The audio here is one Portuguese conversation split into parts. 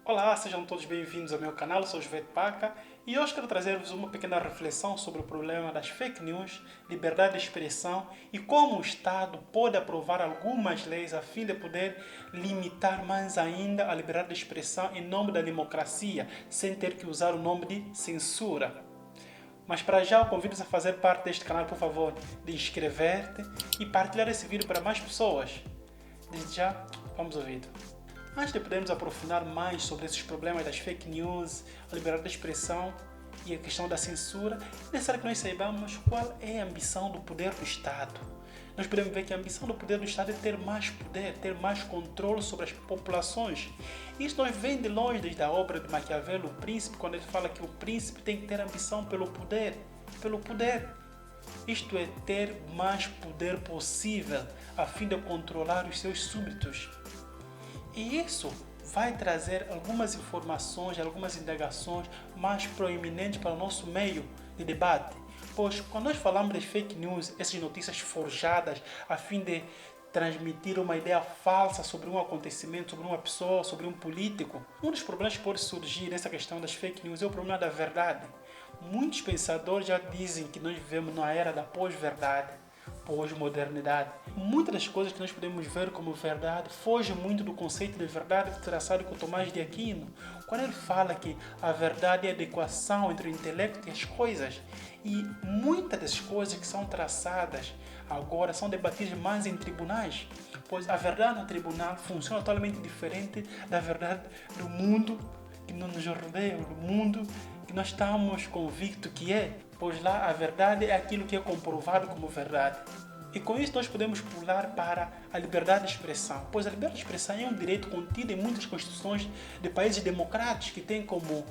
Olá, sejam todos bem-vindos ao meu canal, eu sou Jovet Paca e hoje quero trazer-vos uma pequena reflexão sobre o problema das fake news, liberdade de expressão e como o Estado pode aprovar algumas leis a fim de poder limitar mais ainda a liberdade de expressão em nome da democracia, sem ter que usar o nome de censura. Mas para já eu convido-vos a fazer parte deste canal, por favor, de inscrever-te e partilhar esse vídeo para mais pessoas. Desde já, vamos ao vídeo. Antes de podermos aprofundar mais sobre esses problemas das fake news, a liberdade de expressão e a questão da censura, é necessário que nós saibamos qual é a ambição do poder do Estado. Nós podemos ver que a ambição do poder do Estado é ter mais poder, ter mais controle sobre as populações. Isso nós vem de longe desde a obra de Maquiavelo, O Príncipe, quando ele fala que o príncipe tem que ter ambição pelo poder. Pelo poder. Isto é, ter mais poder possível, a fim de controlar os seus súditos. E isso vai trazer algumas informações, algumas indagações mais proeminentes para o nosso meio de debate. Pois quando nós falamos das fake news, essas notícias forjadas a fim de transmitir uma ideia falsa sobre um acontecimento, sobre uma pessoa, sobre um político, um dos problemas que pode surgir nessa questão das fake news é o problema da verdade. Muitos pensadores já dizem que nós vivemos numa era da pós-verdade, pós-modernidade. Muitas das coisas que nós podemos ver como verdade fogem muito do conceito de verdade traçado por Tomás de Aquino, quando ele fala que a verdade é a adequação entre o intelecto e as coisas. E muitas das coisas que são traçadas agora são debatidas mais em tribunais, pois a verdade no tribunal funciona totalmente diferente da verdade do mundo que nos rodeia, do mundo que nós estamos convictos que é, pois lá a verdade é aquilo que é comprovado como verdade. E com isso nós podemos pular para a liberdade de expressão, pois a liberdade de expressão é um direito contido em muitas constituições de países democráticos que têm como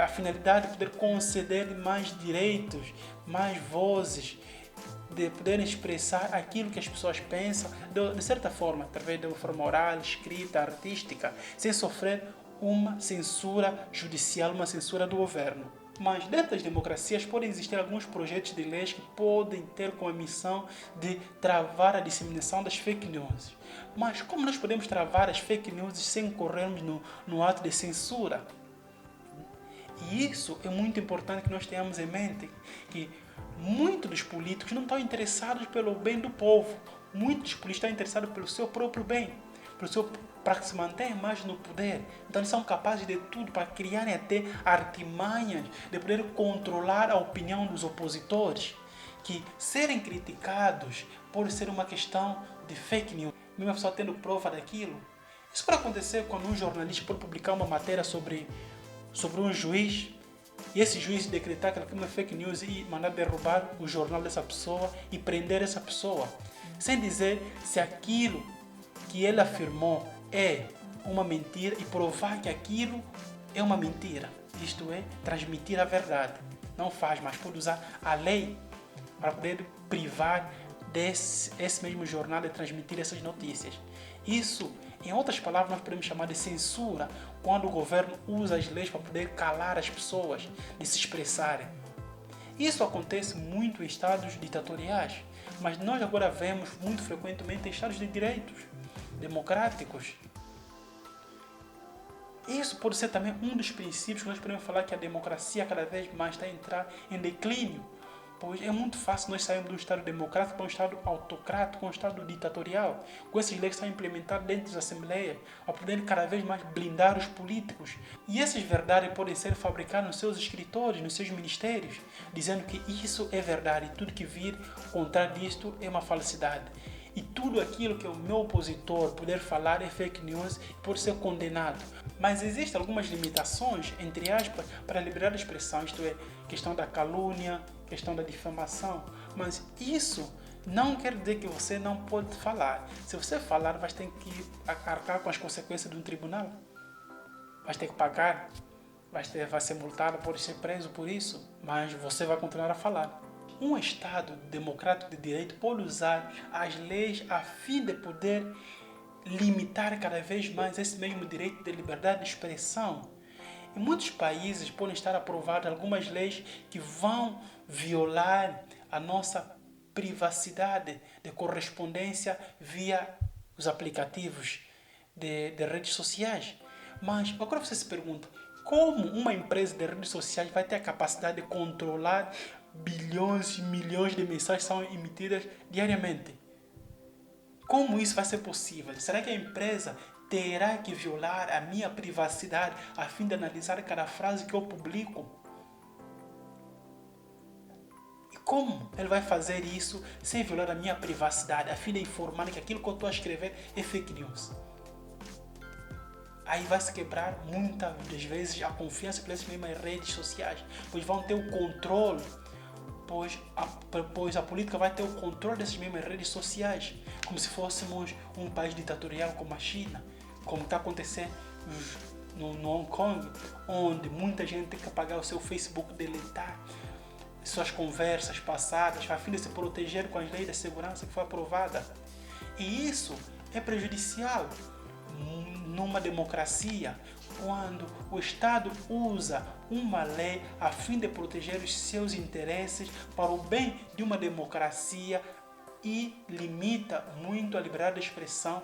a finalidade de poder conceder mais direitos, mais vozes, de poderem expressar aquilo que as pessoas pensam, de certa forma, através de uma forma oral, escrita, artística, sem sofrer uma censura judicial, uma censura do governo. Mas dentro das democracias podem existir alguns projetos de leis que podem ter como missão de travar a disseminação das fake news. Mas como nós podemos travar as fake news sem corrermos no ato de censura? E isso é muito importante que nós tenhamos em mente, que muitos dos políticos não estão interessados pelo bem do povo. Muitos dos políticos estão interessados pelo seu próprio bem, para se manter mais no poder. Então eles são capazes de tudo para criarem até artimanhas de poder controlar a opinião dos opositores, que serem criticados pode ser uma questão de fake news, mesmo a pessoa tendo prova daquilo. Isso pode acontecer quando um jornalista pode publicar uma matéria sobre um juiz e esse juiz decretar que aquilo é uma fake news e mandar derrubar o jornal dessa pessoa e prender essa pessoa, sem dizer se aquilo que ele afirmou é uma mentira e provar que aquilo é uma mentira. Isto é, transmitir a verdade. Não faz, mas pode usar a lei para poder privar esse mesmo jornal de transmitir essas notícias. Isso, em outras palavras, nós podemos chamar de censura, quando o governo usa as leis para poder calar as pessoas de se expressarem. Isso acontece muito em estados ditatoriais, mas nós agora vemos muito frequentemente em estados de direitos democráticos. Isso pode ser também um dos princípios que nós podemos falar que a democracia cada vez mais está a entrar em declínio, pois é muito fácil nós sairmos de um Estado democrático para um Estado autocrático, para um Estado ditatorial, com essas leis que são implementadas dentro das assembleias, a poder cada vez mais blindar os políticos. E essas verdades podem ser fabricadas nos seus escritórios, nos seus ministérios, dizendo que isso é verdade e tudo que vir contrário disto é uma falsidade. E tudo aquilo que o meu opositor puder falar é fake news e pode ser condenado. Mas existem algumas limitações, entre aspas, para a liberdade de expressão, isto é, questão da calúnia, questão da difamação. Mas isso não quer dizer que você não pode falar. Se você falar, vai ter que arcar com as consequências de um tribunal. Vai ter que pagar, vai ser multado, pode ser preso por isso, mas você vai continuar a falar. Um Estado democrático de direito pode usar as leis a fim de poder limitar cada vez mais esse mesmo direito de liberdade de expressão. Em muitos países podem estar aprovadas algumas leis que vão violar a nossa privacidade de correspondência via os aplicativos de redes sociais. Mas agora você se pergunta, como uma empresa de redes sociais vai ter a capacidade de controlar bilhões e milhões de mensagens que são emitidas diariamente? Como isso vai ser possível? Será que a empresa terá que violar a minha privacidade a fim de analisar cada frase que eu publico? E como ele vai fazer isso sem violar a minha privacidade a fim de informar que aquilo que eu estou a escrever é fake news? Aí vai se quebrar muitas das vezes a confiança pelas mesmas redes sociais, pois vão ter o controle, pois a política vai ter o controle dessas mesmas redes sociais, como se fôssemos um país ditatorial como a China, como está acontecendo no Hong Kong, onde muita gente tem que apagar o seu Facebook, deletar suas conversas passadas, a fim de se proteger com as leis de segurança que foi aprovada. E isso é prejudicial numa democracia, quando o Estado usa uma lei a fim de proteger os seus interesses para o bem de uma democracia e limita muito a liberdade de expressão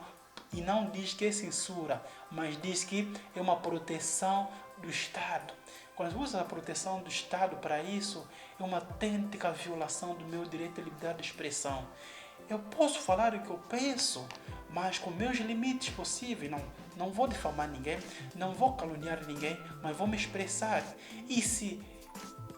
e não diz que é censura, mas diz que é uma proteção do Estado. Quando usa a proteção do Estado para isso, é uma autêntica violação do meu direito à liberdade de expressão. Eu posso falar o que eu penso, mas com meus limites possíveis. Não vou difamar ninguém, não vou caluniar ninguém, mas vou me expressar. E se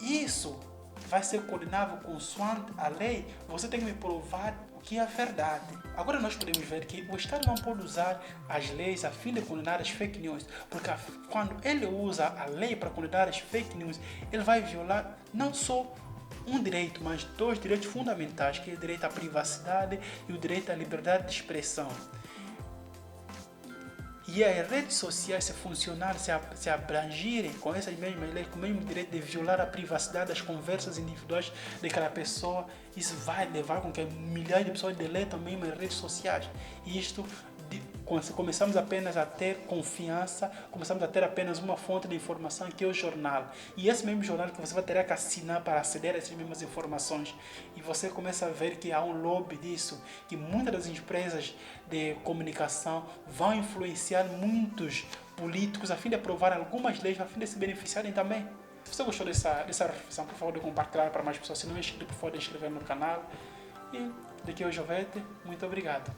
isso vai ser condenável consoante a lei, você tem que me provar o que é a verdade. Agora nós podemos ver que o Estado não pode usar as leis a fim de condenar as fake news, porque quando ele usa a lei para condenar as fake news, ele vai violar não só um direito, mas dois direitos fundamentais, que é o direito à privacidade e o direito à liberdade de expressão. E as redes sociais, se funcionarem, se abrangirem com essas mesmas leis, com o mesmo direito de violar a privacidade das conversas individuais de cada pessoa, isso vai levar com que milhares de pessoas deletem mesmo as redes sociais. E isto, começamos apenas a ter confiança, começamos a ter apenas uma fonte de informação, que é o jornal. E esse mesmo jornal que você vai ter que assinar para aceder a essas mesmas informações. E você começa a ver que há um lobby disso, que muitas das empresas de comunicação vão influenciar muitos políticos a fim de aprovar algumas leis, a fim de se beneficiarem também. Se você gostou dessa reflexão, por favor, de compartilhar para mais pessoas. Se não é inscrito, por favor, de inscrever no canal. E daqui é o Jovete. Muito obrigado.